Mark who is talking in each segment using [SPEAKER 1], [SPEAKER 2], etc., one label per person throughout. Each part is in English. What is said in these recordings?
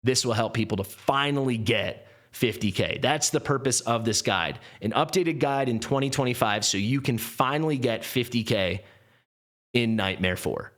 [SPEAKER 1] this will help people to finally get 50K. That's the purpose of this guide, an updated guide in 2025 so you can finally get 50K in Nightmare 4.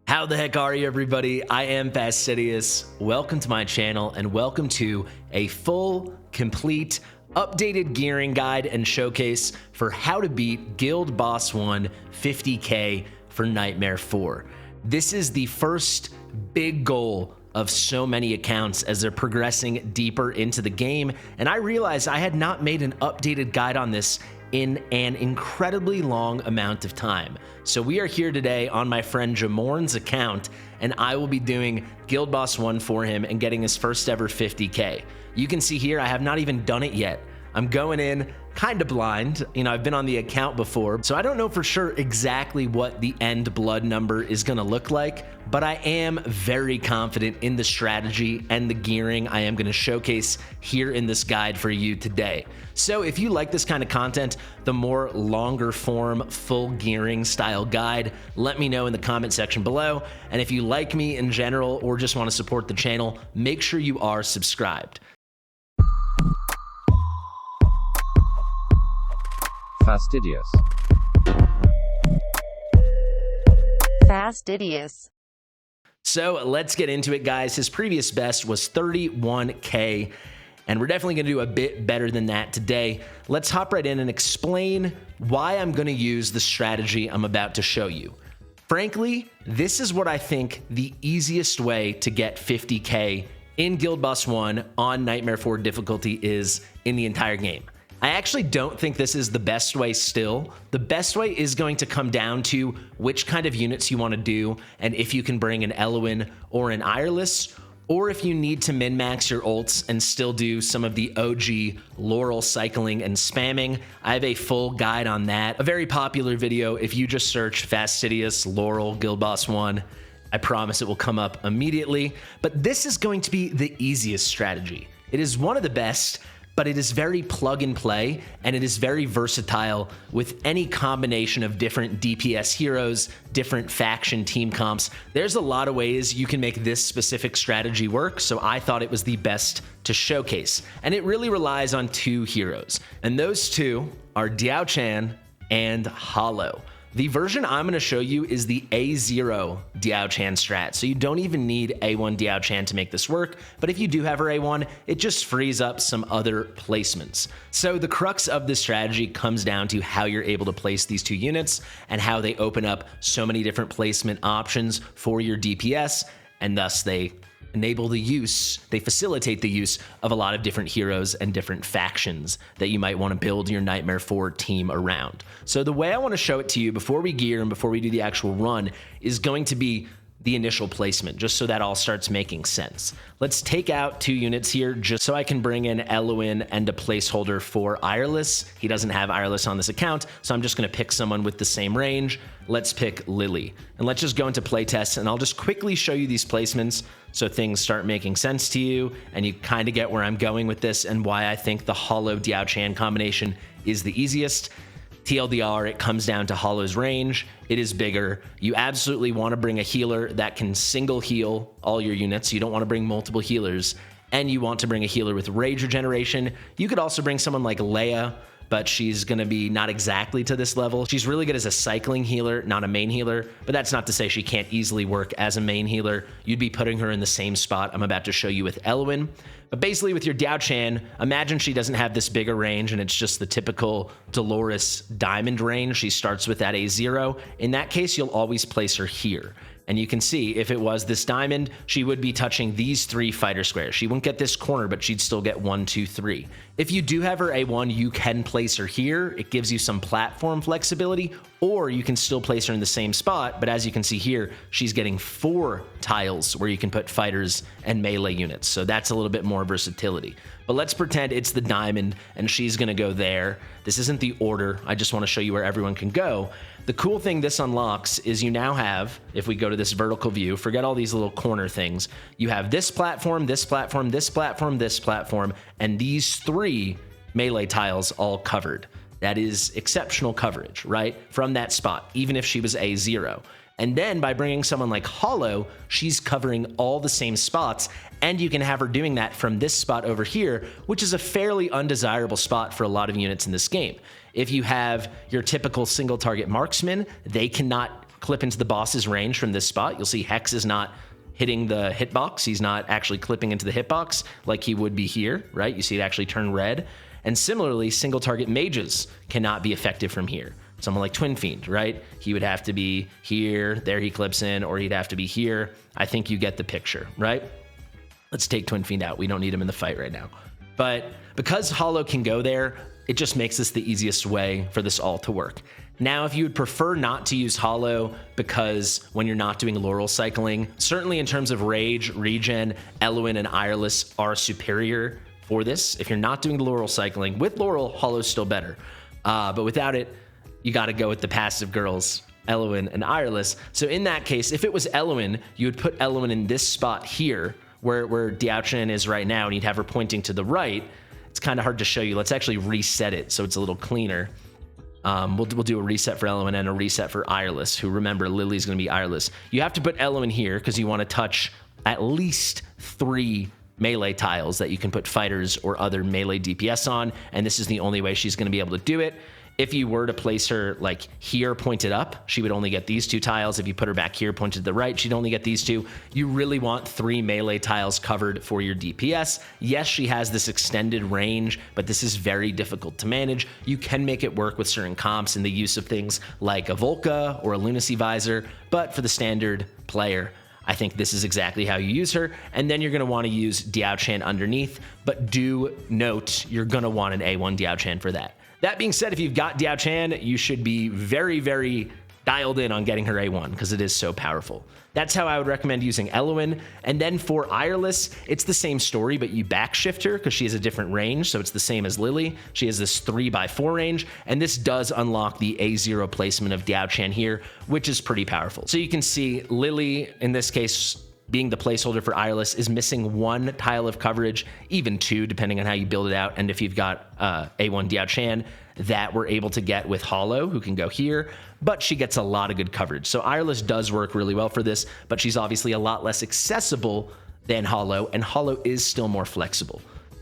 [SPEAKER 1] How the heck are you, everybody? I am Phineas. Welcome to my channel and welcome to a full, complete, updated gearing guide and showcase for how to beat Guild Boss 1 50K for Nightmare 4. This is the first big goal of so many accounts as they're progressing deeper into the game, and I realized I had not made an updated guide on this in an incredibly long amount of time. So we are here today on my friend Jamorn's account, and I will be doing Guild Boss 1 for him and getting his first ever 50K. You can see here I have not even done it yet. I'm going in kind of blind. You know, I've been on the account before, so I don't know for sure exactly what the end blood number is gonna look like, but I am very confident in the strategy and the gearing I am gonna showcase here in this guide for you today. So if you like this kind of content, the more longer form, full gearing style guide, let me know in the comment section below. And if you like me in general or just wanna support the channel, make sure you are subscribed.
[SPEAKER 2] Fastidious.
[SPEAKER 1] So let's get into it, guys. His previous best was 31K, and we're definitely going to do a bit better than that today. Let's hop right in and explain why I'm going to use the strategy I'm about to show you. Frankly, this is what I think the easiest way to get 50K in Guild Boss 1 on Nightmare 4 difficulty is in the entire game. I actually don't think this is the best way still. The best way is going to come down to which kind of units you want to do, and if you can bring an Eloin or an Ireless, or if you need to min-max your ults and still do some of the OG Laurel cycling and spamming. I have a full guide on that. A very popular video. If you just search Fastidious Laurel Guild Boss 1, I promise it will come up immediately. But this is going to be the easiest strategy. It is one of the best, but it is very plug and play, and it is very versatile with any combination of different DPS heroes, different faction team comps. There's a lot of ways you can make this specific strategy work, so I thought it was the best to showcase. And it really relies on two heroes, and those two are Daochan and Hollow. The version I'm going to show you is the A0 Daochan strat, so you don't even need A1 Daochan to make this work, but if you do have her A1, it just frees up some other placements. So the crux of this strategy comes down to how you're able to place these two units and how they open up so many different placement options for your DPS, and thus they enable the use, they facilitate the use of a lot of different heroes and different factions that you might want to build your Nightmare 4 team around. So the way I want to show it to you before we gear and before we do the actual run is going to be the initial placement, just so that all starts making sense. Let's take out two units here just so I can bring in Eloin and a placeholder for Ireless. He doesn't have Ireless on this account, so I'm just going to pick someone with the same range. Let's pick Lily, and let's just go into playtest, and I'll just quickly show you these placements so things start making sense to you, and you kind of get where I'm going with this and why I think the Hollow Diaochan combination is the easiest. TLDR, it comes down to Hollow's range. It is bigger. You absolutely want to bring a healer that can single heal all your units. You don't want to bring multiple healers, and you want to bring a healer with rage regeneration. You could also bring someone like Leia, but she's going to be not exactly to this level. She's really good as a cycling healer, not a main healer, but that's not to say she can't easily work as a main healer. You'd be putting her in the same spot I'm about to show you with Eloin. But basically with your Daochan, imagine she doesn't have this bigger range and it's just the typical Dolores diamond range. She starts with that A0. In that case, you'll always place her here. And you can see if it was this diamond, she would be touching these three fighter squares. She wouldn't get this corner, but she'd still get 1, 2, 3. If you do have her A1, you can place her here. It gives you some platform flexibility, or you can still place her in the same spot. But as you can see here, she's getting 4 tiles where you can put fighters and melee units. So that's a little bit more versatility. But let's pretend it's the diamond and she's gonna go there. This isn't the order. I just wanna show you where everyone can go. The cool thing this unlocks is you now have, if we go to this vertical view, forget all these little corner things, you have this platform, this platform, this platform, this platform, and these 3 melee tiles all covered. That is exceptional coverage, right? From that spot, even if she was A0. And then by bringing someone like Hollow, she's covering all the same spots, and you can have her doing that from this spot over here, which is a fairly undesirable spot for a lot of units in this game. If you have your typical single target marksman, they cannot clip into the boss's range from this spot. You'll see Hex is not hitting the hitbox. He's not actually clipping into the hitbox like he would be here, right? You see it actually turn red. And similarly, single target mages cannot be effective from here. Someone like Twin Fiend, right? He would have to be here, there he clips in, or he'd have to be here. I think you get the picture, right? Let's take Twin Fiend out. We don't need him in the fight right now. But because Hollow can go there, it just makes this the easiest way for this all to work. Now, if you would prefer not to use Hollow because when you're not doing Laurel cycling, certainly in terms of rage, regen, Eloin, and Ireless are superior for this. If you're not doing the Laurel cycling, with Laurel, Hollow's still better. But without it, you got to go with the passive girls, Eloin and Ireless. So in that case, if it was Eloin, you would put Eloin in this spot here, where Daochan is right now, and you'd have her pointing to the right. It's kind of hard to show you. Let's actually reset it so it's a little cleaner. We'll do a reset for Eloin and a reset for Ireless, who, remember, Lily's going to be Ireless. You have to put Eloin here because you want to touch at least 3 melee tiles that you can put fighters or other melee DPS on, and this is the only way she's going to be able to do it. If you were to place her like here pointed up, she would only get these 2 tiles. If you put her back here pointed to the right, she'd only get these 2. You really want 3 melee tiles covered for your DPS. Yes, she has this extended range, but this is very difficult to manage. You can make it work with certain comps and the use of things like a Volca or a Lunacy Visor, but for the standard player, I think this is exactly how you use her. And then you're going to want to use Daochan underneath, but do note you're going to want an A1 Daochan for that. That being said, if you've got Daochan, you should be very, very dialed in on getting her A1 because it is so powerful. That's how I would recommend using Eloin. And then for Ireless, it's the same story, but you backshift her because she has a different range. So it's the same as Lily. She has this 3x4 range, and this does unlock the A0 placement of Daochan here, which is pretty powerful. So you can see Lily, in this case, being the placeholder for Ireless, is missing 1 tile of coverage, even 2, depending on how you build it out. And if you've got A1 Daochan, that we're able to get with Hollow, who can go here, but she gets a lot of good coverage. So Ireless does work really well for this, but she's obviously a lot less accessible than Hollow, and Hollow is still more flexible.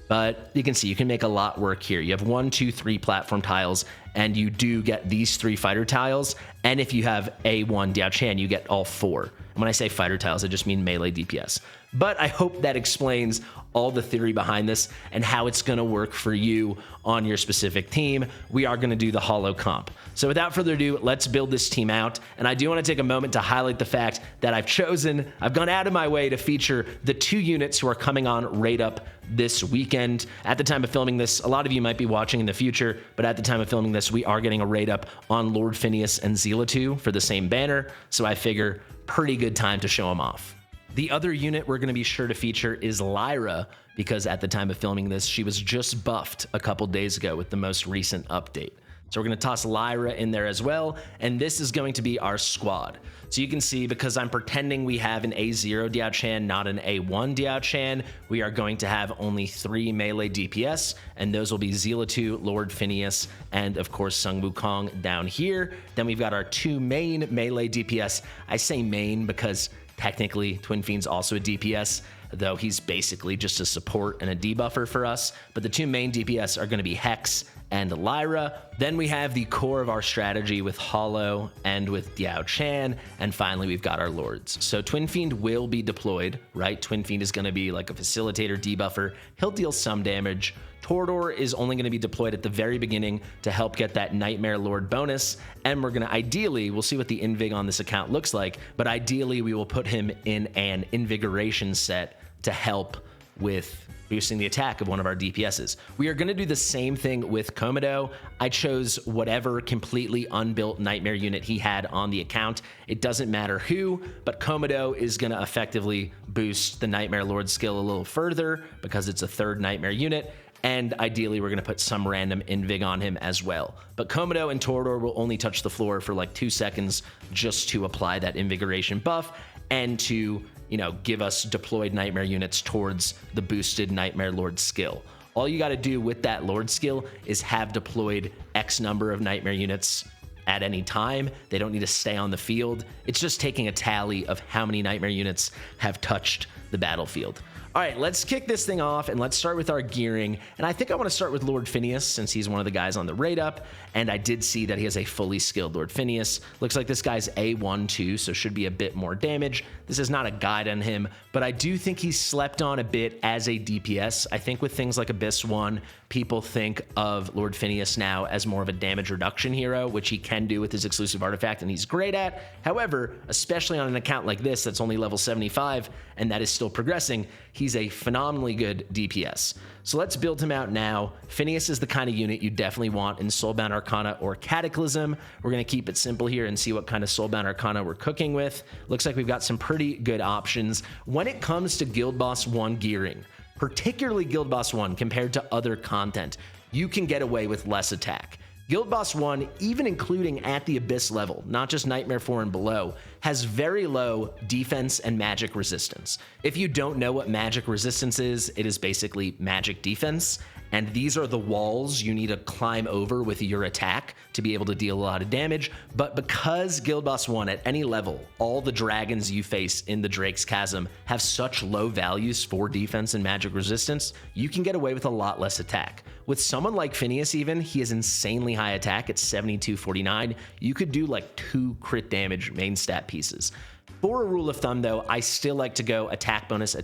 [SPEAKER 1] But you can see you can make a lot work here. You have 1, 2, 3 platform tiles, and you do get these 3 fighter tiles. And if you have A1 Daochan, you get all 4. And when I say fighter tiles, I just mean melee DPS. But I hope that explains all the theory behind this and how it's going to work for you on your specific team. We are going to do the Hollow comp. So without further ado, let's build this team out. And I do want to take a moment to highlight the fact that I've gone out of my way to feature the 2 units who are coming on Raid Up this weekend. At the time of filming this, a lot of you might be watching in the future, but at the time of filming this, we are getting a Raid Up on Lord Phineas and Zelatu for the same banner. So I figure pretty good time to show them off. The other unit we're going to be sure to feature is Lyra, because at the time of filming this, she was just buffed a couple days ago with the most recent update. So we're going to toss Lyra in there as well, and this is going to be our squad. So you can see, because I'm pretending we have an A0 Daochan, not an A1 Daochan, we are going to have only 3 melee DPS, and those will be Zelatu, Lord Phineas, and of course Sun Wukong down here. Then we've got our 2 main melee DPS. I say main because technically Twin Fiend's also a DPS, though he's basically just a support and a debuffer for us. But the 2 main DPS are going to be Hex and Lyra. Then we have the core of our strategy with Hollow and with Daochan. And finally, we've got our Lords. So Twin Fiend will be deployed, right? Twin Fiend is going to be like a facilitator, debuffer. He'll deal some damage. Torador is only going to be deployed at the very beginning to help get that Nightmare Lord bonus. And we're going to ideally, we'll see what the invig on this account looks like, but ideally we will put him in an invigoration set to help with boosting the attack of one of our DPSs. We are going to do the same thing with Komodo. I chose whatever completely unbuilt Nightmare unit he had on the account. It doesn't matter who, but Komodo is going to effectively boost the Nightmare Lord skill a little further because it's a 3rd Nightmare unit. And ideally, we're going to put some random invig on him as well. But Komodo and Torador will only touch the floor for like 2 seconds just to apply that invigoration buff and to, you know, give us deployed Nightmare units towards the boosted Nightmare Lord skill. All you got to do with that Lord skill is have deployed X number of Nightmare units at any time. They don't need to stay on the field. It's just taking a tally of how many Nightmare units have touched the battlefield. All right, let's kick this thing off and let's start with our gearing. And I think I want to start with Lord Phineas since he's one of the guys on the raid up. And I did see that he has a fully skilled Lord Phineas. Looks like this guy's A1 too, so should be a bit more damage. This is not a guide on him, but I do think he's slept on a bit as a DPS. I think with things like Abyss 1, people think of Lord Phineas now as more of a damage reduction hero, which he can do with his exclusive artifact and he's great at. However, especially on an account like this that's only level 75 and that is still progressing, he's a phenomenally good DPS. So let's build him out now. Phineas is the kind of unit you definitely want in Soulbound Arcana or Cataclysm. We're going to keep it simple here and see what kind of Soulbound Arcana we're cooking with. Looks like we've got some pretty good options. When it comes to Guild Boss 1 gearing, particularly Guild Boss 1 compared to other content, you can get away with less attack. Guild Boss 1, even including at the Abyss level, not just Nightmare 4 and below, has very low defense and magic resistance. If you don't know what magic resistance is, it is basically magic defense, and these are the walls you need to climb over with your attack to be able to deal a lot of damage. But because Guild Boss 1 at any level, all the dragons you face in the Drake's Chasm have such low values for defense and magic resistance, you can get away with a lot less attack. With someone like Phineas even, he has insanely high attack at 7249. You could do like 2 crit damage main stat pieces. For a rule of thumb though, I still like to go attack bonus,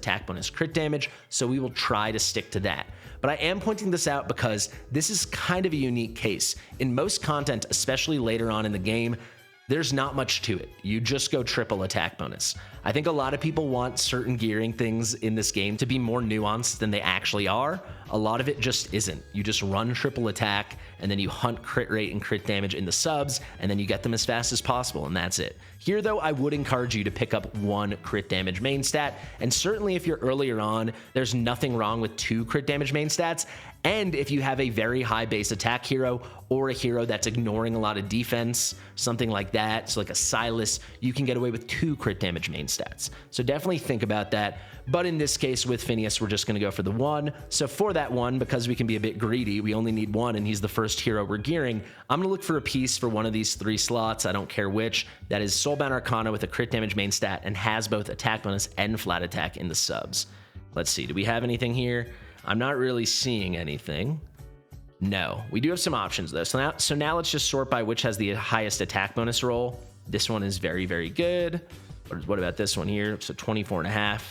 [SPEAKER 1] crit damage, so we will try to stick to that. But I am pointing this out because this is kind of a unique case. In most content, especially later on in the game, there's not much to it. You just go triple attack bonus. I think a lot of people want certain gearing things in this game to be more nuanced than they actually are. A lot of it just isn't. You just run triple attack and then you hunt crit rate and crit damage in the subs and then you get them as fast as possible and that's it. Here though, I would encourage you to pick up 1 crit damage main stat, and certainly if you're earlier on, there's nothing wrong with 2 crit damage main stats. And if you have a very high base attack hero or a hero that's ignoring a lot of defense, something like that, so like a Silas, you can get away with 2 crit damage main stats. So definitely think about that. But in this case with Phineas, we're just going to go for the 1. So for that 1, because we can be a bit greedy, we only need 1 and he's the first hero we're gearing, I'm going to look for a piece for one of these 3 slots. I don't care which. That is Soulbound Arcana with a crit damage main stat and has both attack bonus and flat attack in the subs. Let's see. Do we have anything here? I'm not really seeing anything. No, we do have some options though. So now let's just sort by which has the highest attack bonus roll. This one is very, very good. What about this one here? So 24.5.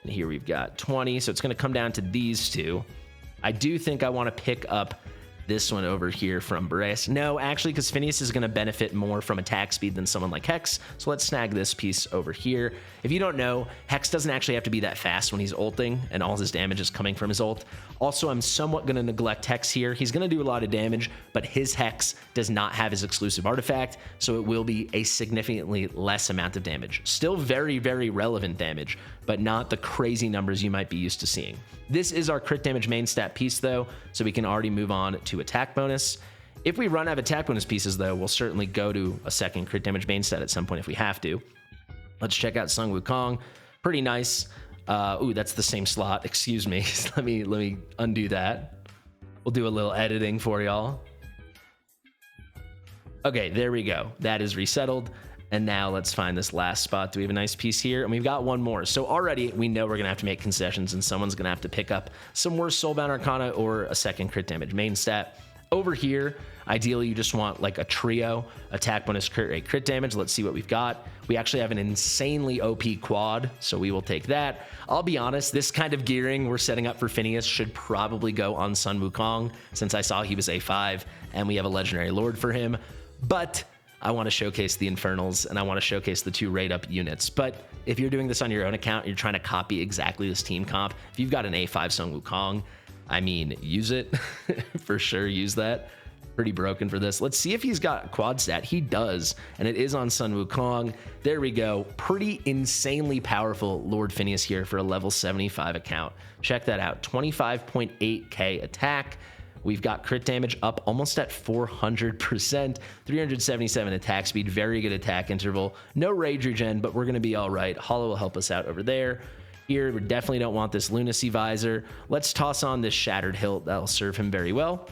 [SPEAKER 1] And here we've got 20. So it's going to come down to these 2. I do think I want to pick up this one over here from Brace. No, actually, because Phineas is going to benefit more from attack speed than someone like Hex. So let's snag this piece over here. If you don't know, Hex doesn't actually have to be that fast when he's ulting, and all his damage is coming from his ult. Also, I'm somewhat going to neglect Hex here. He's going to do a lot of damage, but his Hex does not have his exclusive artifact, so it will be a significantly less amount of damage. Still very, very relevant damage, but not the crazy numbers you might be used to seeing. This is our crit damage main stat piece though, so we can already move on to attack bonus. If we run out of attack bonus pieces though, we'll certainly go to a second crit damage main stat at some point if we have to. Let's check out Sun Wukong. Pretty nice. Ooh, that's the same slot. Excuse me. let me undo that. We'll do a little editing for y'all. Okay, there we go. That is resettled. And now let's find this last spot. Do we have a nice piece here? And we've got one more. So already we know we're going to have to make concessions and someone's going to have to pick up some worse Soulbound Arcana or a second crit damage main stat. Over here, ideally you just want like a trio, attack bonus, crit rate, crit damage. Let's see what we've got. We actually have an insanely OP quad, so we will take that. I'll be honest, this kind of gearing we're setting up for Phineas should probably go on Sun Wukong since I saw he was A5 and we have a legendary lord for him. But I want to showcase the Infernals and I want to showcase the 2 raid up units. But if you're doing this on your own account, you're trying to copy exactly this team comp. If you've got an A5 Sun Wukong, I mean, use it. For sure, use that. Pretty broken for this. Let's see if he's got quad stat. He does, and it is on Sun Wukong. There we go. Pretty insanely powerful Lord Phineas here for a level 75 account. Check that out. 25.8k attack. We've got crit damage up almost at 400%, 377 attack speed, very good attack interval. No rage regen, but we're going to be all right. Hollow will help us out over there. Here, we definitely don't want this lunacy visor. Let's toss on this shattered hilt. That'll serve him very well.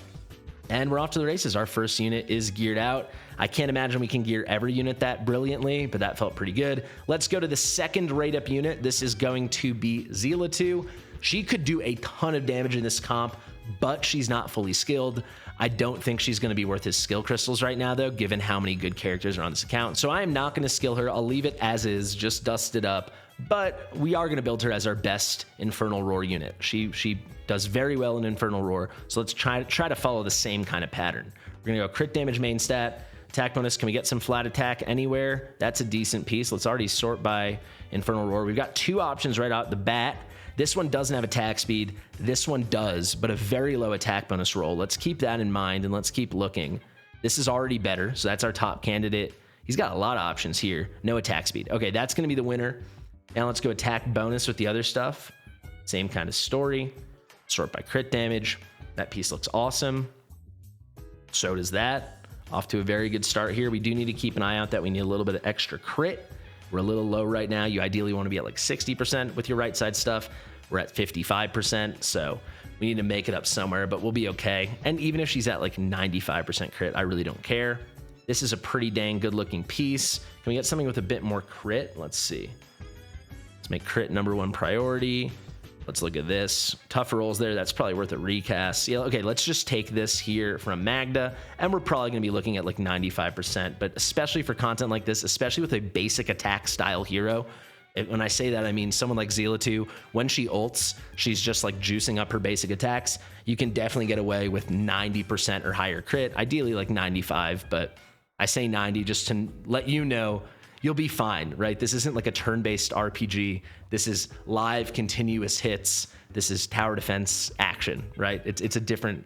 [SPEAKER 1] And we're off to the races. Our first unit is geared out. I can't imagine we can gear every unit that brilliantly, but that felt pretty good. Let's go to the second rate up unit. This is going to be Zelatu. She could do a ton of damage in this comp, but she's not fully skilled. I don't think she's going to be worth his skill crystals right now, though, given how many good characters are on this account. So I am not going to skill her. I'll leave it as is, just dust it up. But we are going to build her as our best Infernal Roar unit. She does very well in Infernal Roar, so let's try to follow the same kind of pattern. We're going to go crit damage main stat, attack bonus. Can we get some flat attack anywhere? That's a decent piece. Let's already sort by Infernal Roar. We've got two options right out the bat. This one doesn't have attack speed. This one does, but a very low attack bonus roll. Let's keep that in mind, and let's keep looking. This is already better, so that's our top candidate. He's got a lot of options here. No attack speed. Okay, that's going to be the winner. Now let's go attack bonus with the other stuff. Same kind of story. Sort by crit damage. That piece looks awesome. So does that. Off to a very good start here. We do need to keep an eye out that we need a little bit of extra crit. We're a little low right now. You ideally want to be at like 60% with your right side stuff. We're at 55%, so we need to make it up somewhere, but we'll be okay. And even if she's at like 95% crit, I really don't care. This is a pretty dang good looking piece. Can we get something with a bit more crit? Let's see. Let's make crit #1 priority. Let's look at this. Tough rolls there. That's probably worth a recast. Yeah, okay, let's just take this here from Magda, and we're probably going to be looking at like 95%, but especially for content like this, especially with a basic attack style hero, when I say that, I mean someone like Zelatu, when she ults, she's just like juicing up her basic attacks. You can definitely get away with 90% or higher crit, ideally like 95, but I say 90 just to let you know you'll be fine, right? This isn't like a turn-based RPG. This is live continuous hits. This is tower defense action, right? It's a different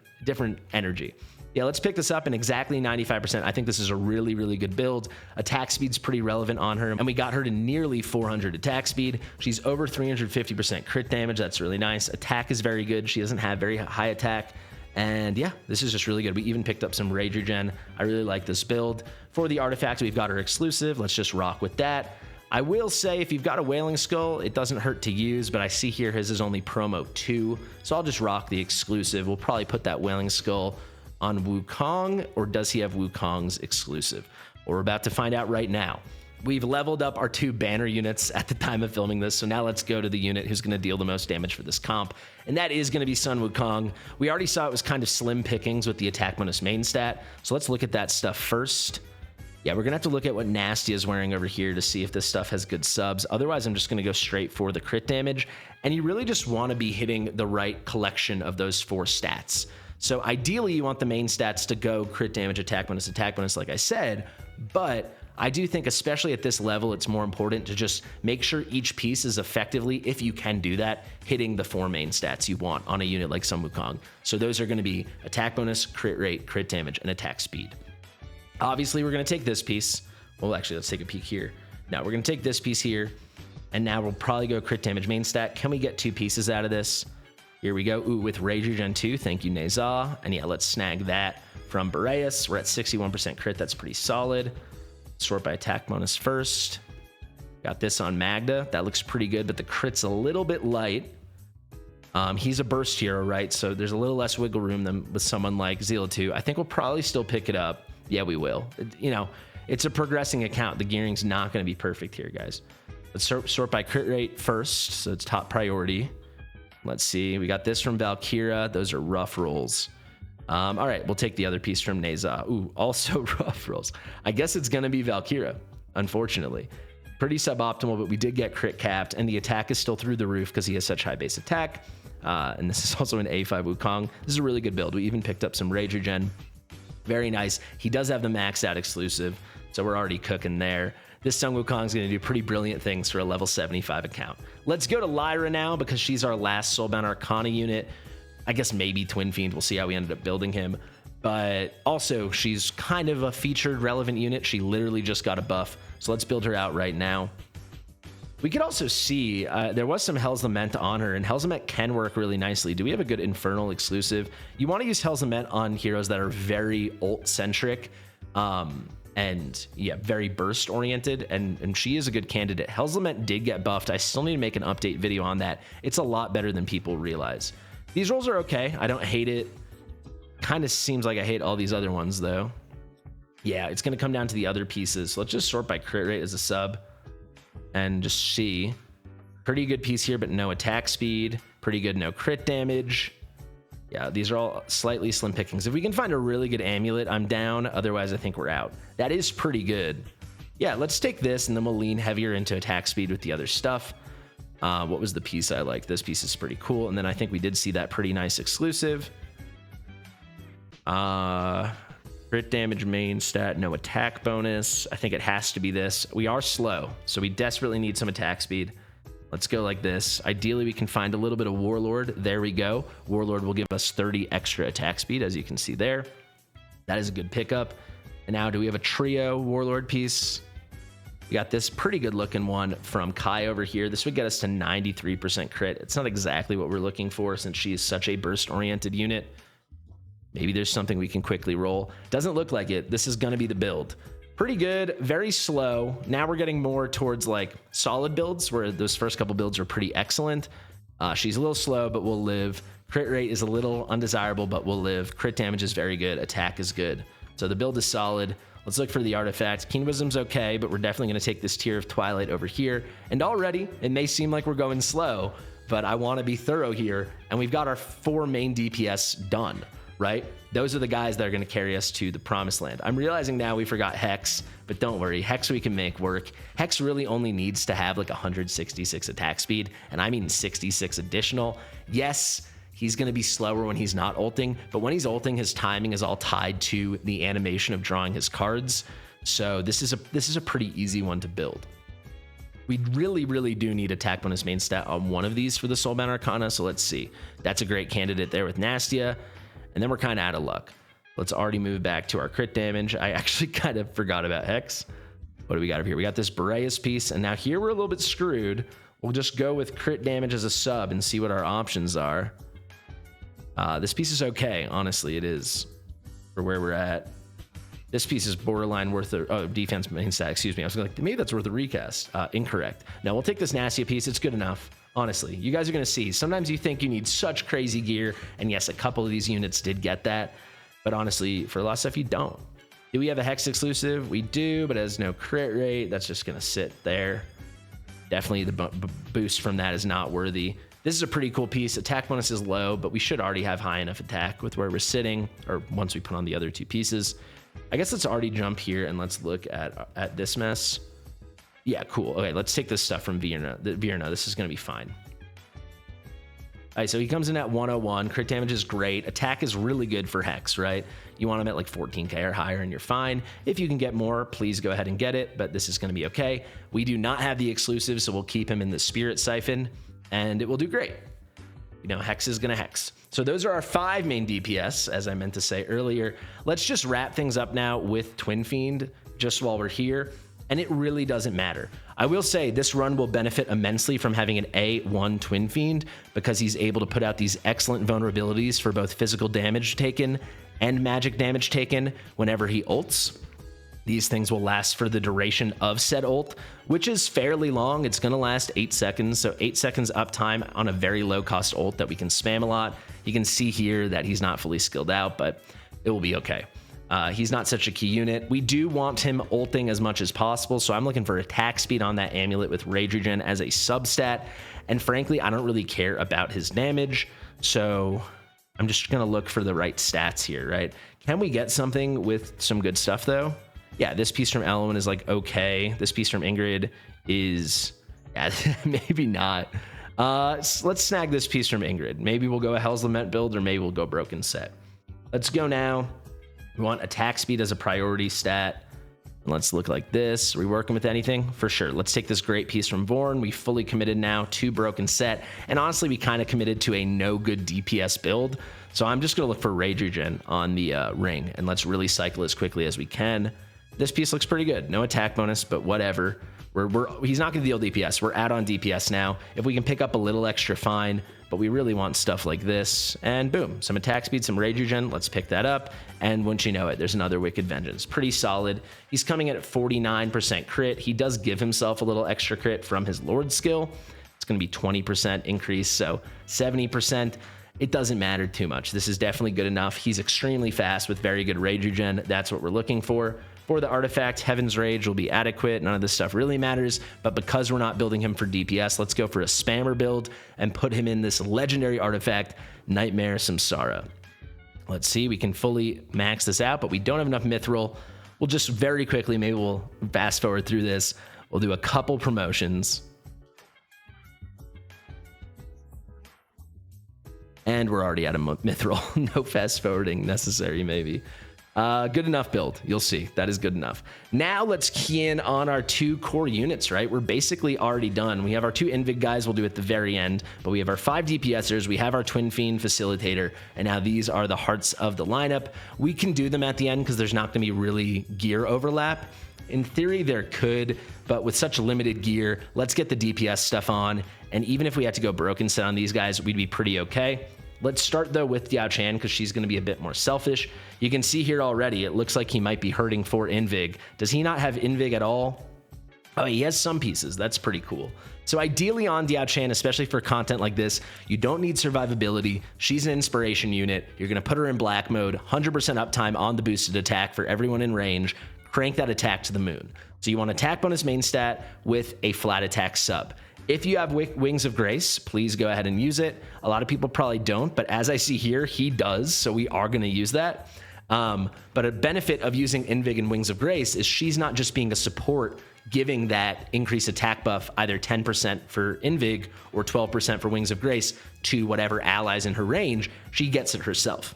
[SPEAKER 1] energy. Yeah, let's pick this up in exactly 95%. I think this is a really, really good build. Attack speed's pretty relevant on her, and we got her to nearly 400 attack speed. She's over 350% crit damage. That's really nice. Attack is very good. She doesn't have very high attack. And yeah, this is just really good. We even picked up some Rage Regen. I really like this build. For the artifact, we've got her exclusive. Let's just rock with that. I will say, if you've got a Wailing Skull, it doesn't hurt to use, but I see here his is only promo 2, so I'll just rock the exclusive. We'll probably put that Wailing Skull on Wukong, or does he have Wukong's exclusive? Well, we're about to find out right now. We've leveled up our 2 banner units at the time of filming this, so now let's go to the unit who's going to deal the most damage for this comp, and that is going to be Sun Wukong. We already saw it was kind of slim pickings with the attack bonus main stat, so let's look at that stuff first. Yeah, we're going to have to look at what Nasty is wearing over here to see if this stuff has good subs. Otherwise, I'm just going to go straight for the crit damage, and you really just want to be hitting the right collection of those 4 stats. So ideally, you want the main stats to go crit damage, attack bonus, like I said, but I do think, especially at this level, it's more important to just make sure each piece is effectively, if you can do that, hitting the 4 main stats you want on a unit like Sun Wukong. So those are going to be attack bonus, crit rate, crit damage, and attack speed. Obviously, we're going to take this piece. Well, actually, let's take a peek here. Now, we're going to take this piece here, and now we'll probably go crit damage main stat. Can we get 2 pieces out of this? Here we go. Ooh, with Rage Regen 2. Thank you, Nezah. And yeah, let's snag that from Boreas. We're at 61% crit. That's pretty solid. Sort by attack bonus first. Got this on Magda. That looks pretty good, but the crit's a little bit light. He's a burst hero, right? So there's a little less wiggle room than with someone like Zelatu. I think we'll probably still pick it up. Yeah, we will. You know, it's a progressing account. The gearing's not going to be perfect here, guys. Let's sort by crit rate first, so it's top priority. Let's see. We got this from Valkyra. Those are rough rolls. All right, we'll take the other piece from Nezah. Ooh, also rough rolls. I guess it's going to be Valkyra, unfortunately. Pretty suboptimal, but we did get crit capped, and the attack is still through the roof because he has such high base attack. And this is also an A5 Wukong. This is a really good build. We even picked up some Rage Regen. Very nice. He does have the maxed out exclusive, so we're already cooking there. This Sun Wukong is going to do pretty brilliant things for a level 75 account. Let's go to Lyra now because she's our last Soulbound Arcana unit. I guess maybe Twin Fiend. We'll see how we ended up building him. But also, she's kind of a featured relevant unit. She literally just got a buff. So let's build her out right now. We could also see there was some Hell's Lament on her, and Hell's Lament can work really nicely. Do we have a good Infernal exclusive? You want to use Hell's Lament on heroes that are very ult-centric. And yeah, very burst oriented, and she is a good candidate. Hell's Lament did get buffed. I still need to make an update video on that. It's a lot better than people realize. These rolls are okay. I don't hate it. Kind of seems like I hate all these other ones though. Yeah, it's going to come down to the other pieces. So let's just sort by crit rate as a sub and just see. Pretty good piece here, but no attack speed. Pretty good, no crit damage. Yeah, these are all slightly slim pickings. If we can find a really good amulet, I'm down. Otherwise, I think we're out. That is pretty good. Yeah, let's take this, and then we'll lean heavier into attack speed with the other stuff. What was the piece I liked? This piece is pretty cool. And then I think we did see that pretty nice exclusive. Crit damage main stat, no attack bonus. I think it has to be this. We are slow, so we desperately need some attack speed. Let's go like this. Ideally, we can find a little bit of Warlord. There we go. Warlord will give us 30 extra attack speed, as you can see there. That is a good pickup. And now, do we have a trio Warlord piece? We got this pretty good looking one from Kai over here. This would get us to 93% crit. It's not exactly what we're looking for since she is such a burst-oriented unit. Maybe there's something we can quickly roll. Doesn't look like it. This is going to be the build. Pretty good, very slow. Now we're getting more towards like solid builds where those first couple builds are pretty excellent. She's a little slow, but we'll live. Crit rate is a little undesirable, but we'll live. Crit damage is very good. Attack is good. So the build is solid. Let's look for the artifact. Keen Wisdom's okay, but we're definitely going to take this tier of Twilight over here. And already, it may seem like we're going slow, but I want to be thorough here. And we've got our 4 main DPS done. Right? Those are the guys that are going to carry us to the promised land. I'm realizing now we forgot Hex, but don't worry. Hex we can make work. Hex really only needs to have like 166 attack speed, and I mean 66 additional. Yes, he's going to be slower when he's not ulting, but when he's ulting, his timing is all tied to the animation of drawing his cards. So this is a pretty easy one to build. We really do need attack bonus main stat on one of these for the Soulbound Arcana, so let's see. That's a great candidate there with Nastia. And then we're kind of out of luck. Let's already move back to our crit damage. I actually kind of forgot about Hex. What do we got up here? We got this Boreas piece, and now here we're a little bit screwed. We'll just go with crit damage as a sub and see what our options are. This piece is okay, honestly, it is, for where we're at. This piece is borderline worth a defense main stat, excuse me. I was like, maybe that's worth a recast. Incorrect. Now we'll take this Nastia piece, it's good enough. Honestly, you guys are going to see. Sometimes you think you need such crazy gear, and yes, a couple of these units did get that, but honestly, for a lot of stuff, you don't. Do we have a Hex exclusive? We do, but it has no crit rate. That's just going to sit there. Definitely the boost from that is not worthy. This is a pretty cool piece. Attack bonus is low, but we should already have high enough attack with where we're sitting, or once we put on the other 2 pieces. I guess let's already jump here, and let's look at this mess. Yeah, cool. Okay, let's take this stuff from Virna. This is going to be fine. All right, so he comes in at 101. Crit damage is great. Attack is really good for Hex, right? You want him at like 14k or higher, and you're fine. If you can get more, please go ahead and get it, but this is going to be okay. We do not have the exclusive, so we'll keep him in the Spirit Siphon, and it will do great. You know, Hex is going to Hex. So those are our 5 main DPS, as I meant to say earlier. Let's just wrap things up now with Twin Fiend, just while we're here. And it really doesn't matter. I will say this run will benefit immensely from having an A1 Twin Fiend because he's able to put out these excellent vulnerabilities for both physical damage taken and magic damage taken whenever he ults. These things will last for the duration of said ult, which is fairly long. It's going to last 8 seconds, so 8 seconds uptime on a very low-cost ult that we can spam a lot. You can see here that he's not fully skilled out, but it will be okay. He's not such a key unit. We do want him ulting as much as possible, so I'm looking for attack speed on that amulet with Rage Regen as a substat, and frankly, I don't really care about his damage, so I'm just going to look for the right stats here, right? Can we get something with some good stuff, though? Yeah, this piece from Elowen is like okay. This piece from Ingrid is, yeah, maybe not. Let's snag this piece from Ingrid. Maybe we'll go a Hell's Lament build, or maybe we'll go Broken Set. Let's go now. We want attack speed as a priority stat. Let's look like this. Are we working with anything? For sure. Let's take this great piece from Vorn. We fully committed now to Broken Set. And honestly, we kind of committed to a no good DPS build. So I'm just going to look for Rage Regen on the ring. And let's really cycle as quickly as we can. This piece looks pretty good. No attack bonus, but whatever. He's not going to deal DPS. We're add-on DPS now. If we can pick up a little extra, fine. But we really want stuff like this. And boom, some attack speed, some Rage Regen. Let's pick that up. And once you know it, there's another Wicked Vengeance. Pretty solid. He's coming in at 49% crit. He does give himself a little extra crit from his Lord skill. It's going to be 20% increase, so 70%. It doesn't matter too much. This is definitely good enough. He's extremely fast with very good Rage Regen. That's what we're looking for. For the artifact, Heaven's Rage will be adequate. None of this stuff really matters, but because we're not building him for DPS, let's go for a spammer build and put him in this legendary artifact, Nightmare Samsara. Let's see, we can fully max this out, but we don't have enough mithril. We'll just very quickly, maybe we'll fast forward through this. We'll do a couple promotions. And we're already out of mithril. No fast forwarding necessary, maybe. Good enough build. You'll see. That is good enough. Now let's key in on our 2 core units, right? We're basically already done. We have our 2 Invig guys we'll do at the very end, but we have our 5 DPSers, we have our Twin Fiend Facilitator, and now these are the hearts of the lineup. We can do them at the end because there's not going to be really gear overlap. In theory, there could, but with such limited gear, let's get the DPS stuff on, and even if we had to go broken set on these guys, we'd be pretty okay. Let's start, though, with Daochan, because she's going to be a bit more selfish. You can see here already, it looks like he might be hurting for Invig. Does he not have Invig at all? Oh, he has some pieces. That's pretty cool. So ideally on Daochan, especially for content like this, you don't need survivability. She's an inspiration unit. You're going to put her in black mode, 100% uptime on the boosted attack for everyone in range. Crank that attack to the moon. So you want attack bonus main stat with a flat attack sub. If you have Wings of Grace, please go ahead and use it. A lot of people probably don't, but as I see here, he does, so we are going to use that. But a benefit of using Invig and Wings of Grace is she's not just being a support, giving that increased attack buff, either 10% for Invig or 12% for Wings of Grace to whatever allies in her range. She gets it herself.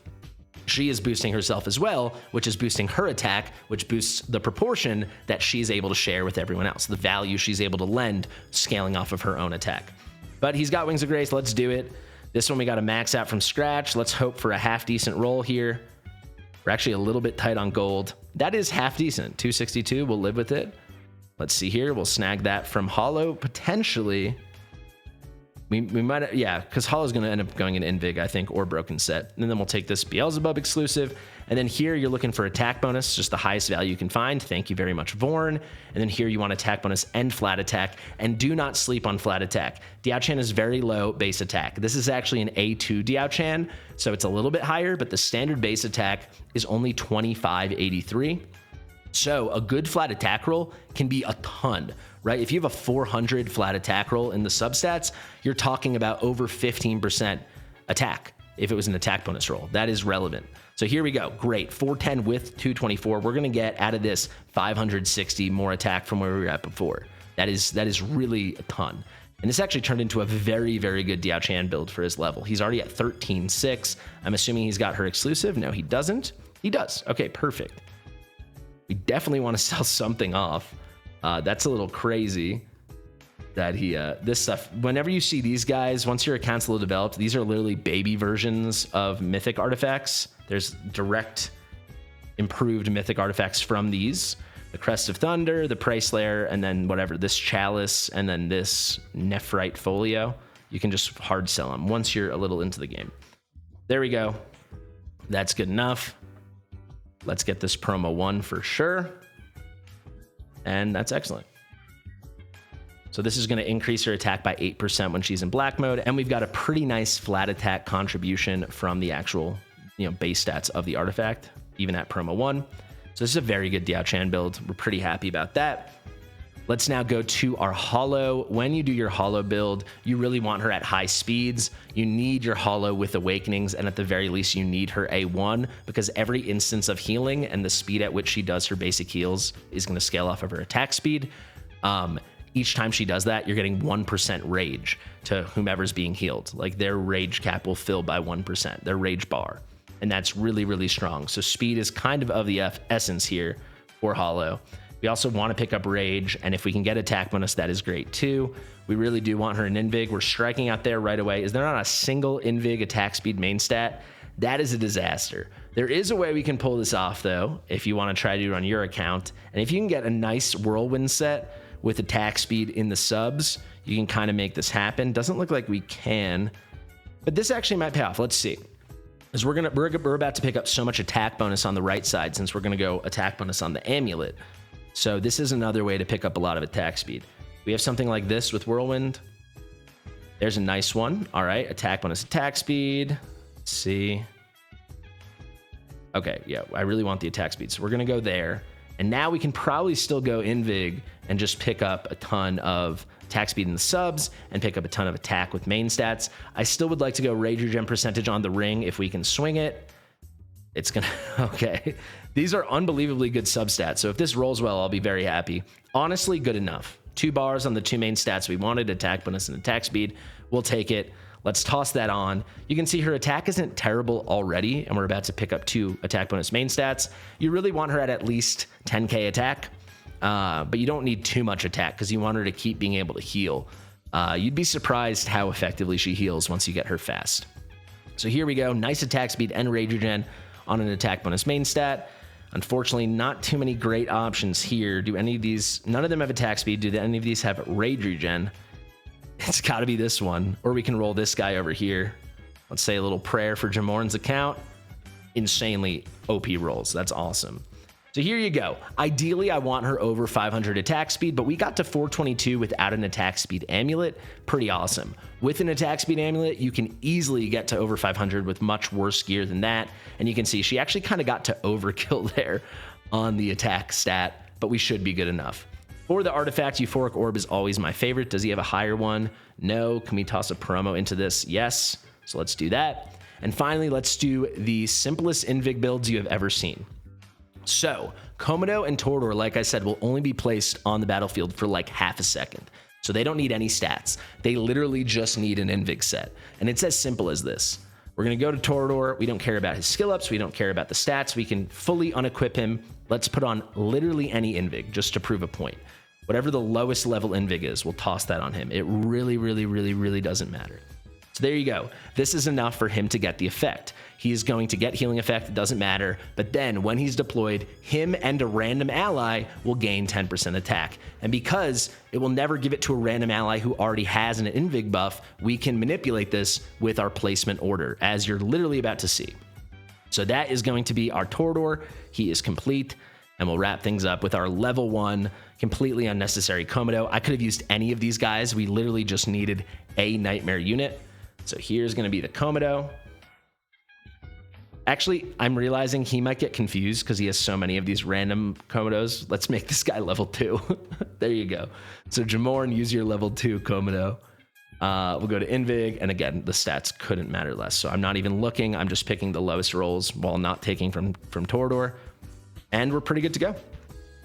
[SPEAKER 1] She is boosting herself as well, which is boosting her attack, which boosts the proportion that she's able to share with everyone else, the value she's able to lend scaling off of her own attack. But he's got Wings of Grace. Let's do it. This one we got to max out from scratch. Let's hope for a half decent roll here. We're actually a little bit tight on gold. That is half decent. 262. We'll live with it. Let's see here. We'll snag that from Hollow potentially. We might, yeah, because Hollow's going to end up going in Invig, I think, or Broken Set. And then we'll take this Beelzebub exclusive. And then here you're looking for attack bonus, just the highest value you can find. Thank you very much, Vorn. And then here you want attack bonus and flat attack. And do not sleep on flat attack. Daochan is very low base attack. This is actually an A2 Daochan, so it's a little bit higher, but the standard base attack is only 2583. So a good flat attack roll can be a ton, right? If you have a 400 flat attack roll in the substats, you're talking about over 15% attack if it was an attack bonus roll. That is relevant. So here we go. Great. 410 with 224. We're going to get out of this 560 more attack from where we were at before. That is really a ton. And this actually turned into a very, very good Daochan build for his level. He's already at 13.6. I'm assuming he's got her exclusive. No, he doesn't. He does. Okay, perfect. We definitely want to sell something off. That's a little crazy that he, this stuff, whenever you see these guys, once your account's a little developed, these are literally baby versions of mythic artifacts. There's direct improved mythic artifacts from these. The Crest of Thunder, the Prey Slayer, and then whatever, this Chalice, and then this Nephrite Folio. You can just hard sell them once you're a little into the game. There we go. That's good enough. Let's get this promo 1 for sure. And that's excellent. So this is going to increase her attack by 8% when she's in black mode. And we've got a pretty nice flat attack contribution from the actual, base stats of the artifact, even at promo 1. So this is a very good Daochan build. We're pretty happy about that. Let's now go to our Hollow. When you do your Hollow build, you really want her at high speeds. You need your Hollow with Awakenings, and at the very least, you need her A1, because every instance of healing and the speed at which she does her basic heals is going to scale off of her attack speed. Each time she does that, you're getting 1% rage to whomever's being healed. Like, their rage cap will fill by 1%, their rage bar. And that's really, really strong. So speed is kind of the essence here for Hollow. We also want to pick up rage, and if we can get attack bonus, that is great too. We really do want her in Invig. We're striking out there right away. Is there not a single Invig attack speed main stat? That is a disaster. There is a way we can pull this off, though, if you want to try to do it on your account. And if you can get a nice Whirlwind set with attack speed in the subs, you can kind of make this happen. Doesn't look like we can, but this actually might pay off. Let's see. Because we're about to pick up so much attack bonus on the right side, since we're going to go attack bonus on the amulet. So this is another way to pick up a lot of attack speed. We have something like this with Whirlwind. There's a nice one. All right, attack bonus attack speed. Let's see. Okay, yeah, I really want the attack speed. So we're going to go there. And now we can probably still go Invig and just pick up a ton of attack speed in the subs and pick up a ton of attack with main stats. I still would like to go Rage Regen percentage on the ring if we can swing it. It's gonna, okay. These are unbelievably good sub stats. So if this rolls well, I'll be very happy. Honestly, good enough. 2 bars on the 2 main stats we wanted, attack bonus and attack speed. We'll take it. Let's toss that on. You can see her attack isn't terrible already, and we're about to pick up 2 attack bonus main stats. You really want her at least 10k attack, but you don't need too much attack because you want her to keep being able to heal. You'd be surprised how effectively she heals once you get her fast. So here we go. Nice attack speed and rage regen on an attack bonus main stat. Unfortunately, not too many great options here. Do any of these, none of them have attack speed. Do any of these have rage regen? It's got to be this one, or we can roll this guy over here. Let's say a little prayer for Jamorn's account. Insanely OP rolls. That's awesome. So here you go. Ideally, I want her over 500 attack speed, but we got to 422 without an attack speed amulet. Pretty awesome. With an attack speed amulet, you can easily get to over 500 with much worse gear than that. And you can see she actually kind of got to overkill there on the attack stat, but we should be good enough. For the artifact, Euphoric Orb is always my favorite. Does he have a higher one? No. Can we toss a promo into this? Yes. So let's do that. And finally, let's do the simplest Invig builds you have ever seen. So Komodo and Torador, like I said, will only be placed on the battlefield for like half a second. So they don't need any stats. They literally just need an Invig set. And it's as simple as this. We're going to go to Torador. We don't care about his skill ups. We don't care about the stats. We can fully unequip him. Let's put on literally any Invig just to prove a point. Whatever the lowest level Invig is, we'll toss that on him. It really doesn't matter. So there you go. This is enough for him to get the effect. He is going to get healing effect. It doesn't matter. But then when he's deployed, him and a random ally will gain 10% attack. And because it will never give it to a random ally who already has an Invig buff, we can manipulate this with our placement order, as you're literally about to see. So that is going to be our Torador. He is complete. And we'll wrap things up with our level 1 completely unnecessary Komodo. I could have used any of these guys. We literally just needed a nightmare unit. So here's going to be the Komodo. Actually, I'm realizing he might get confused because he has so many of these random Komodos. Let's make this guy level 2. There you go. So Jamorn, use your level 2 Komodo. We'll go to Invig, and again, the stats couldn't matter less. So I'm not even looking. I'm just picking the lowest rolls while not taking from Torador. And we're pretty good to go.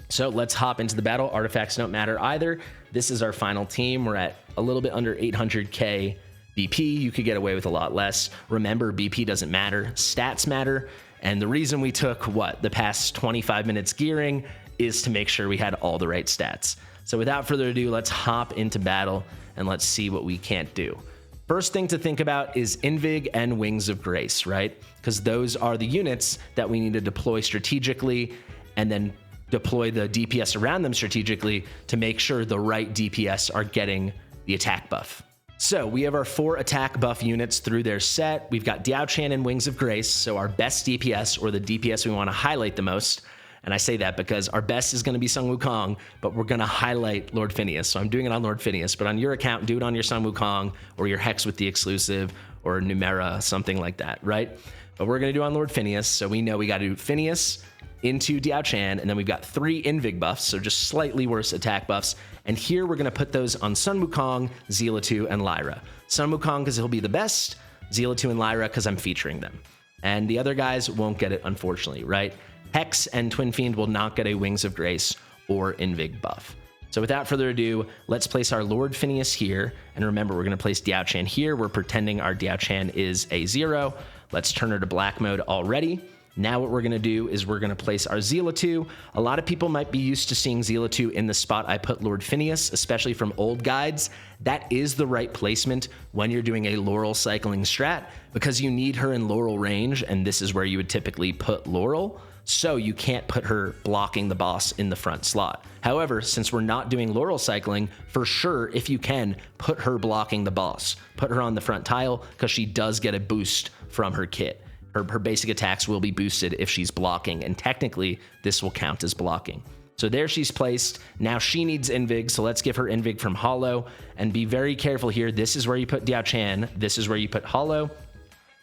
[SPEAKER 1] So let's hop into the battle. Artifacts don't matter either. This is our final team. We're at a little bit under 800k BP. You could get away with a lot less. Remember, BP doesn't matter. Stats matter. And the reason we took, the past 25 minutes gearing is to make sure we had all the right stats. So without further ado, let's hop into battle and let's see what we can't do. First thing to think about is Invig and Wings of Grace, right? Because those are the units that we need to deploy strategically and then deploy the DPS around them strategically to make sure the right DPS are getting the attack buff. So we have our 4 attack buff units through their set. We've got Daochan and Wings of Grace, so our best DPS, or the DPS we want to highlight the most. And I say that because our best is going to be Sun Wukong, but we're going to highlight Lord Phineas. So I'm doing it on Lord Phineas, but on your account, do it on your Sun Wukong or your Hex with the exclusive or Numera, something like that, right? But we're going to do on Lord Phineas. So we know we got to do Phineas into Daochan, and then we've got 3 Invig buffs, so just slightly worse attack buffs. And here we're going to put those on Sun Wukong, Zelatu, and Lyra. Sun Wukong because he'll be the best, Zelatu and Lyra because I'm featuring them. And the other guys won't get it, unfortunately, right? Hex and Twin Fiend will not get a Wings of Grace or Invig buff. So without further ado, let's place our Lord Phineas here. And remember, we're going to place Daochan here. We're pretending our Daochan is a 0. Let's turn her to black mode already. Now what we're going to do is we're going to place our Zelatu. A lot of people might be used to seeing Zelatu in the spot I put Lord Phineas, especially from old guides. That is the right placement when you're doing a Laurel cycling strat, because you need her in Laurel range, and this is where you would typically put Laurel. So you can't put her blocking the boss in the front slot. However, since we're not doing Laurel cycling, for sure, if you can, put her blocking the boss. Put her on the front tile, because she does get a boost from her kit. Her basic attacks will be boosted if she's blocking, and technically this will count as blocking. So there she's placed. Now she needs Invig, so let's give her Invig from Hollow, and be very careful here. This is where you put Daochan. This is where you put Hollow.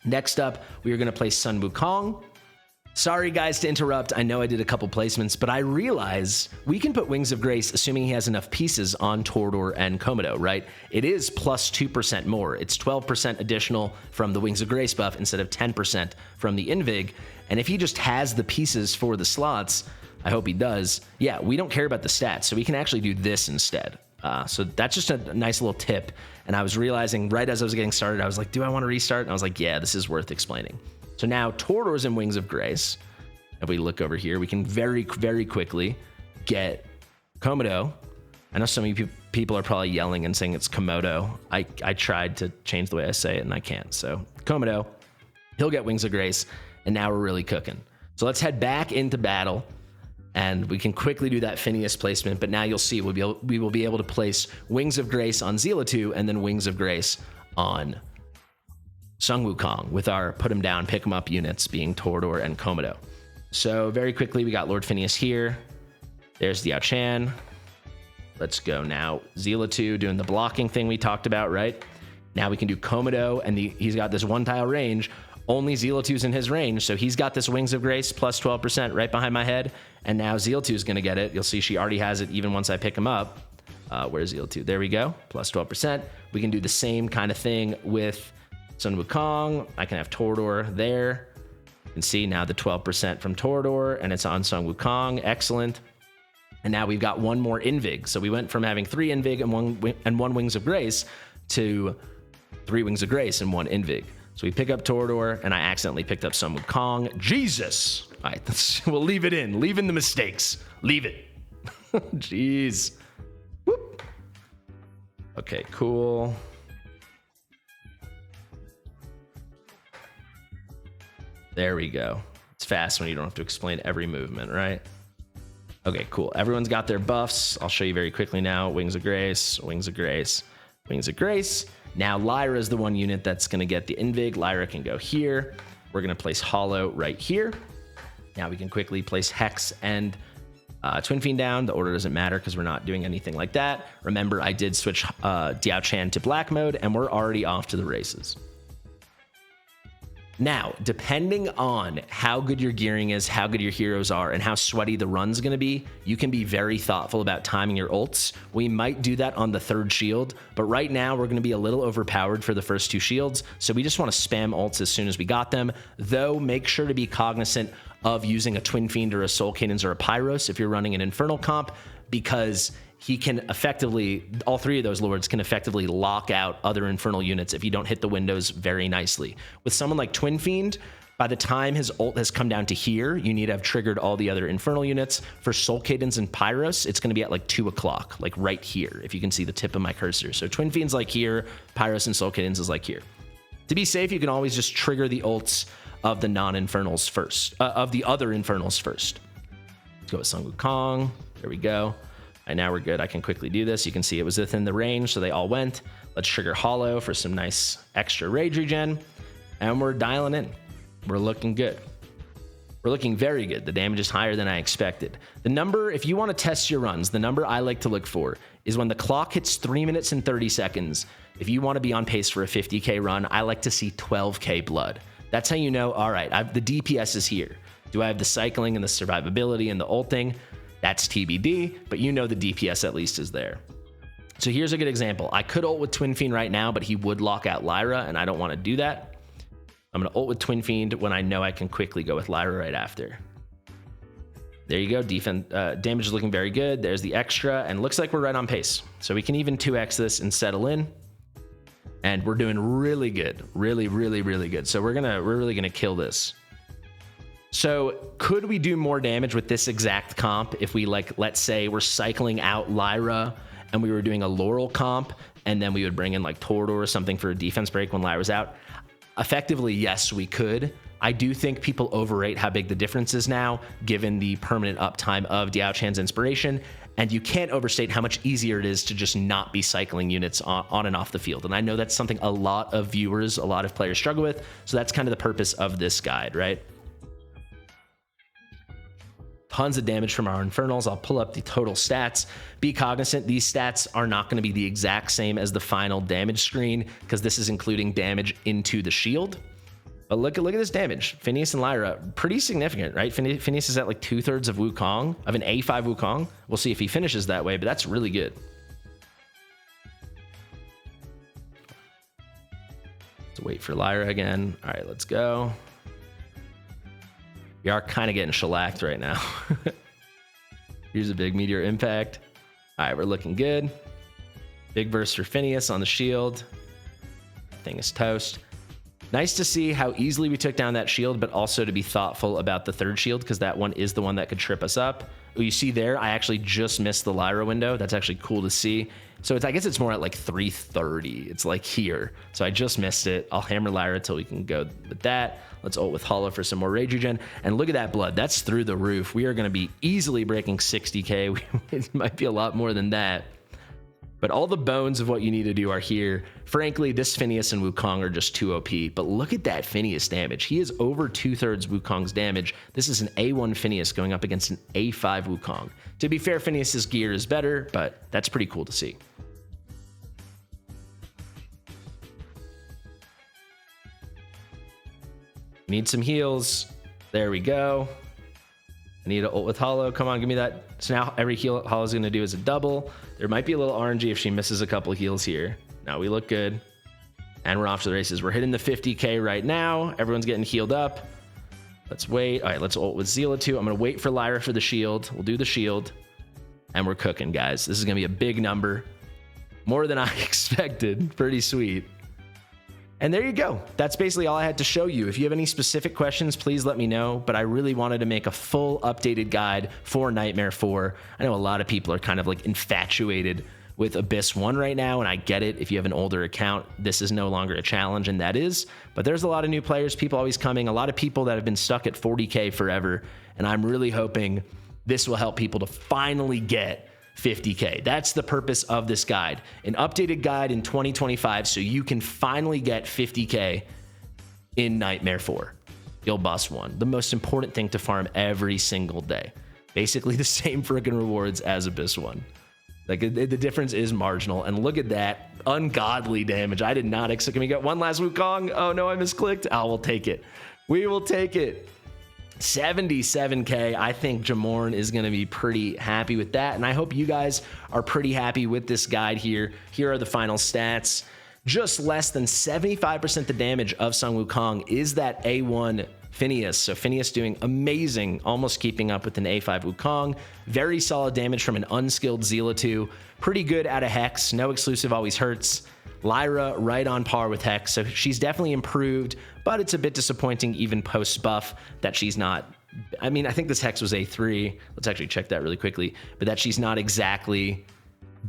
[SPEAKER 1] Next up, we are going to place Sun Wukong. Sorry guys to interrupt, I know I did a couple placements, but I realize we can put Wings of Grace assuming he has enough pieces on Torador and Komodo, right? It is plus 2% more. It's 12% additional from the Wings of Grace buff instead of 10% from the Invig. And if he just has the pieces for the slots, I hope he does, yeah, we don't care about the stats, so we can actually do this instead. So that's just a nice little tip. And I was realizing right as I was getting started, I was like, do I want to restart? And I was like, yeah, this is worth explaining. So now Torador's in Wings of Grace. If we look over here, we can very, very quickly get Komodo. I know some of you people are probably yelling and saying it's Komodo. I tried to change the way I say it and I can't. So Komodo, he'll get Wings of Grace, and now we're really cooking. So let's head back into battle, and we can quickly do that Phineas placement. But now you'll see we will be able to place Wings of Grace on Zelatu and then Wings of Grace on Sun Wukong with our put him down, pick him up units being Torador and Komodo. So very quickly, we got Lord Phineas here. There's Daochan. Let's go now. Zelatu doing the blocking thing we talked about, right? Now we can do Komodo, and he's got this one tile range. Only Zelatu's in his range, so he's got this Wings of Grace plus 12% right behind my head, and now Zelatu's going to get it. You'll see she already has it even once I pick him up. Where's Zelatu? There we go, plus 12%. We can do the same kind of thing with Sun Wukong. I can have Torador there. You can see now the 12% from Torador, and it's on Sun Wukong. Excellent. And now we've got one more Invig. So we went from having 3 Invig and one Wings of Grace to 3 Wings of Grace and 1 Invig. So we pick up Torador, and I accidentally picked up Sun Wukong. Jesus! All right, we'll leave it in. Leave in the mistakes. Leave it. Jeez. Whoop. Okay, cool. There we go. It's fast when you don't have to explain every movement, right? Okay, cool. Everyone's got their buffs. I'll show you very quickly now. Wings of Grace, Wings of Grace, Wings of Grace. Now Lyra is the one unit that's going to get the Invig. Lyra can go here. We're going to place Hollow right here. Now we can quickly place Hex and Twin Fiend down. The order doesn't matter because we're not doing anything like that. Remember, I did switch Daochan to black mode, and we're already off to the races. Now, depending on how good your gearing is, how good your heroes are, and how sweaty the run's going to be, you can be very thoughtful about timing your ults. We might do that on the 3rd shield, but right now we're going to be a little overpowered for the first 2 shields, so we just want to spam ults as soon as we got them, though make sure to be cognizant of using a Twin Fiend or a Soul Cadence or a Pyros if you're running an Infernal comp, because he can effectively, all 3 of those lords can effectively lock out other Infernal units if you don't hit the windows very nicely. With someone like Twin Fiend, by the time his ult has come down to here, you need to have triggered all the other Infernal units. For Soul Cadence and Pyros, it's going to be at like 2 o'clock, like right here, if you can see the tip of my cursor. So Twin Fiend's like here, Pyros and Soul Cadence is like here. To be safe, you can always just trigger the ults of the non-Infernals first, of the other Infernals first. Let's go with Sun Wukong. There we go. And now we're good. I can quickly do this. You can see it was within the range, so they all went. Let's trigger Hollow for some nice extra rage regen. And we're dialing in. We're looking good. We're looking very good. The damage is higher than I expected. The number, if you want to test your runs, the number I like to look for is when the clock hits 3 minutes and 30 seconds. If you want to be on pace for a 50K run, I like to see 12K blood. That's how you know, all right, the DPS is here. Do I have the cycling and the survivability and the ulting? That's TBD, but you know the DPS at least is there. So here's a good example. I could ult with Twin Fiend right now, but he would lock out Lyra, and I don't want to do that. I'm going to ult with Twin Fiend when I know I can quickly go with Lyra right after. There you go. Damage is looking very good. There's the extra, and looks like we're right on pace. So we can even 2x this and settle in. And we're doing really good. Really, really, really good. So we're really gonna kill this. So could we do more damage with this exact comp if we, like, let's say we're cycling out Lyra and we were doing a Laurel comp, and then we would bring in like Torador or something for a defense break when Lyra's out? Effectively, yes, we could. I do think people overrate how big the difference is now, given the permanent uptime of Daochan's Inspiration, and you can't overstate how much easier it is to just not be cycling units on and off the field. And I know that's something a lot of viewers, a lot of players struggle with, so that's kind of the purpose of this guide, right? Tons of damage from our Infernals. I'll pull up the total stats. Be cognizant, these stats are not going to be the exact same as the final damage screen, because this is including damage into the shield. But look at this damage. Phineas and Lyra, pretty significant, right? Phineas is at like 2/3 of Wukong, of an A5 Wukong. We'll see if he finishes that way, but that's really good. Let's wait for Lyra again. All right, let's go. We are kind of getting shellacked right now. Here's a big meteor impact. All right, we're looking good. Big burst for Phineas on the shield. Thing is toast. Nice to see how easily we took down that shield, but also to be thoughtful about the third shield, because that one is the one that could trip us up. Oh, you see there, I actually just missed the Lyra window. That's actually cool to see. So I guess it's more at like 330. It's like here. So I just missed it. I'll hammer Lyra till we can go with that. Let's ult with Hollow for some more rage regen. And look at that blood. That's through the roof. We are going to be easily breaking 60k. It might be a lot more than that. But all the bones of what you need to do are here. Frankly, this Phineas and Wukong are just too OP. But look at that Phineas damage. He is over 2/3 Wukong's damage. This is an A1 Phineas going up against an A5 Wukong. To be fair, Phineas's gear is better, but that's pretty cool to see. Need some heals. There we go. I need to ult with Hollow. Come on, give me that. So now every heal Hollow's going to do is a double. There might be a little RNG if she misses a couple heals here. Now we look good. And we're off to the races. We're hitting the 50k right now. Everyone's getting healed up. Let's wait. All right, let's ult with Zelatu. I'm going to wait for Lyra for the shield. We'll do the shield. And we're cooking, guys. This is going to be a big number. More than I expected. Pretty sweet. And there you go. That's basically all I had to show you. If you have any specific questions, please let me know. But I really wanted to make a full updated guide for Nightmare 4. I know a lot of people are kind of like infatuated with Abyss 1 right now, and I get it. If you have an older account, this is no longer a challenge, and that is. But there's a lot of new players, people always coming, a lot of people that have been stuck at 40k forever, and I'm really hoping this will help people to finally get 50k. That's the purpose of this guide. An updated guide in 2025 so you can finally get 50k in Nightmare 4. You'll bust one. The most important thing to farm every single day. Basically the same freaking rewards as Abyss 1. Like the difference is marginal. And look at that ungodly damage. I did not expect. Can we get one last Wukong? Oh no, I misclicked. Oh, we'll take it. We will take it. 77k. I think Jamorn is going to be pretty happy with that, and I hope you guys are pretty happy with this guide here. Here are the final stats. Just less than 75% the damage of Sun Wukong is that A1 Phineas. So Phineas doing amazing, almost keeping up with an A5 Wukong. Very solid damage from an unskilled Zelatu. Pretty good out of Hex. No exclusive always hurts. Lyra right on par with Hex, so she's definitely improved, but it's a bit disappointing even post-buff that she's not. I mean, I think this Hex was A3. Let's actually check that really quickly, but that she's not exactly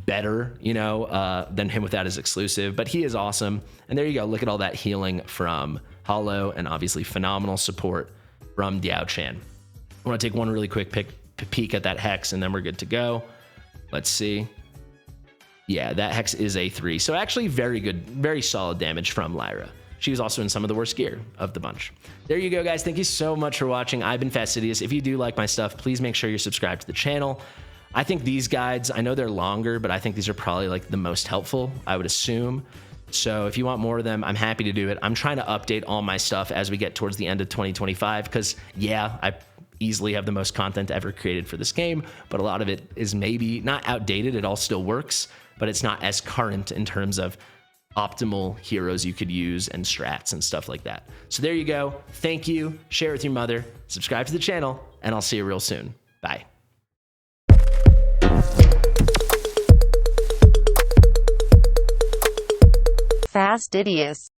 [SPEAKER 1] better, you know, than him without his exclusive, but he is awesome. And there you go. Look at all that healing from Hollow and obviously phenomenal support from Daochan. I want to take one really quick peek at that Hex, and then we're good to go. Let's see. Yeah, that Hex is A3. So actually very good, very solid damage from Lyra. She was also in some of the worst gear of the bunch. There you go, guys. Thank you so much for watching. I've been Fastidious. If you do like my stuff, please make sure you're subscribed to the channel. I think these guides, I know they're longer, but I think these are probably like the most helpful, I would assume. So if you want more of them, I'm happy to do it. I'm trying to update all my stuff as we get towards the end of 2025 because, yeah, I easily have the most content ever created for this game, but a lot of it is maybe not outdated. It all still works, but it's not as current in terms of optimal heroes you could use and strats and stuff like that. So there you go. Thank you. Share with your mother. Subscribe to the channel, and I'll see you real soon. Bye.
[SPEAKER 2] Fastidious.